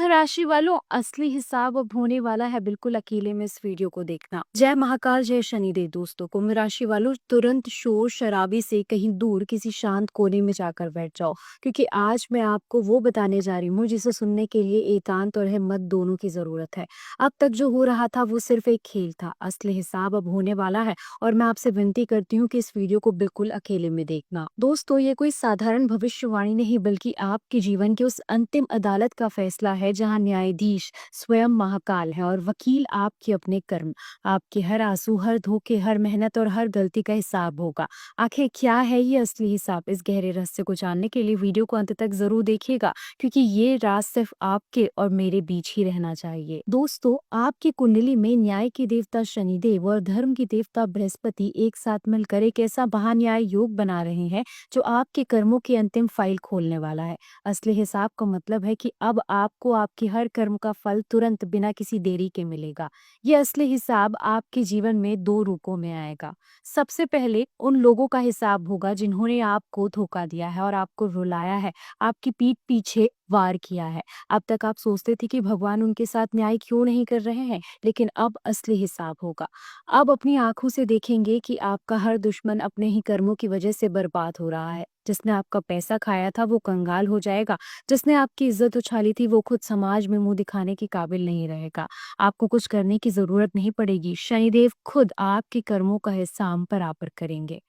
राशि वालों, असली हिसाब अब होने वाला है, बिल्कुल अकेले में इस वीडियो को देखना। जय महाकाल, जय शनिदेव। दोस्तों, कुंभ राशि वालों, तुरंत शोर शराबे से कहीं दूर किसी शांत कोने में जाकर बैठ जाओ, क्योंकि आज मैं आपको वो बताने जा रही हूँ जिसे सुनने के लिए एकांत और हिम्मत दोनों की जरूरत है। अब तक जो हो रहा था वो सिर्फ एक खेल था, असली हिसाब अब होने वाला है। और मैं आपसे विनती करती हूँ कि इस वीडियो को बिल्कुल अकेले में देखना। दोस्तों, ये कोई साधारण भविष्यवाणी नहीं, बल्कि आपके जीवन की उस अंतिम अदालत का फैसला है जहां न्यायाधीश स्वयं महाकाल है और वकील आपके अपने कर्म। आपके हर आंसू, हर धोखे, हर मेहनत और हर गलती का हिसाब होगा। आखिर क्या है ये असली हिसाब? इस गहरे रहस्य को जानने के लिए वीडियो को अंत तक जरूर देखिएगा, क्योंकि ये राज सिर्फ आपके और मेरे बीच ही रहना चाहिए। दोस्तों, आपकी कुंडली में न्याय के देवता शनिदेव और धर्म की देवता बृहस्पति एक साथ मिलकर एक ऐसा महान्याय योग बना रहे हैं जो आपके कर्मों की अंतिम फाइल खोलने वाला है। असली हिसाब का मतलब है कि अब आपको आपके हर कर्म का फल तुरंत, बिना किसी देरी के मिलेगा। ये असली हिसाब आपके जीवन में दो रूपों में आएगा। सबसे पहले उन लोगों का हिसाब होगा जिन्होंने आपको धोखा दिया है और आपको रुलाया है, आपकी पीठ पीछे वार किया है। अब तक आप सोचते थे कि भगवान उनके साथ न्याय क्यों नहीं कर रहे हैं, लेकिन अब असली हिसाब होगा। अब अपनी आंखों से देखेंगे कि आपका हर दुश्मन अपने ही कर्मों की वजह से बर्बाद हो रहा है। जिसने आपका पैसा खाया था वो कंगाल हो जाएगा, जिसने आपकी इज्जत उछाली थी वो खुद समाज में मुंह दिखाने के काबिल नहीं रहेगा। आपको कुछ करने की जरूरत नहीं पड़ेगी, शनिदेव खुद आपके कर्मों का हिसाब बराबर करेंगे।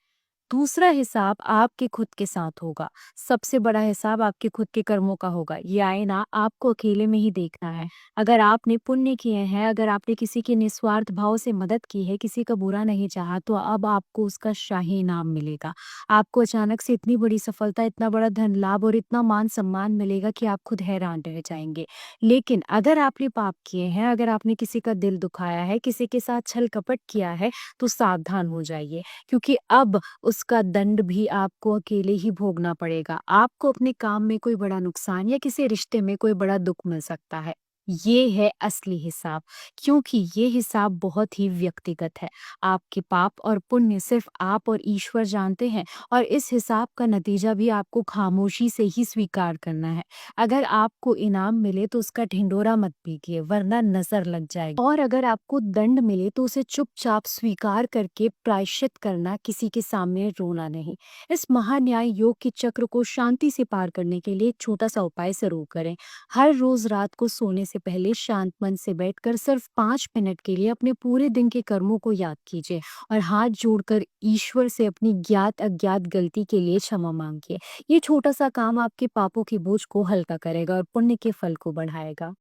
दूसरा हिसाब आपके खुद के साथ होगा। सबसे बड़ा हिसाब आपके खुद के कर्मों का होगा। ये आईना आपको अकेले में ही देखना है। अगर आपने पुण्य किए हैं, अगर आपने किसी की निस्वार्थ भाव से मदद की है, किसी का बुरा नहीं चाहा, तो अब आपको उसका शाही इनाम मिलेगा। आपको अचानक से इतनी बड़ी सफलता, इतना बड़ा धन लाभ और इतना मान सम्मान मिलेगा कि आप खुद हैरान रह जाएंगे। लेकिन अगर आपने पाप किए हैं, अगर आपने किसी का दिल दुखाया है, किसी के साथ छल कपट किया है, तो सावधान हो जाइए, क्योंकि अब उसका दंड भी आपको अकेले ही भोगना पड़ेगा। आपको अपने काम में कोई बड़ा नुकसान या किसी रिश्ते में कोई बड़ा दुख मिल सकता है। ये है असली हिसाब, क्योंकि ये हिसाब बहुत ही व्यक्तिगत है। आपके पाप और पुण्य सिर्फ आप और ईश्वर जानते हैं, और इस हिसाब का नतीजा भी आपको खामोशी से ही स्वीकार करना है। अगर आपको इनाम मिले तो उसका ढिंढोरा मत पीटिए, वरना नजर लग जाएगी। और अगर आपको दंड मिले तो उसे चुपचाप स्वीकार करके प्रायश्चित करना, किसी के सामने रोना नहीं। इस महान्याय योग के चक्र को शांति से पार करने के लिए एक छोटा सा उपाय जरूर करें। हर रोज रात को सोने से पहले शांत मन से बैठकर सिर्फ 5 मिनट के लिए अपने पूरे दिन के कर्मों को याद कीजिए और हाथ जोड़कर ईश्वर से अपनी ज्ञात अज्ञात गलती के लिए क्षमा मांगिए। ये छोटा सा काम आपके पापों के बोझ को हल्का करेगा और पुण्य के फल को बढ़ाएगा।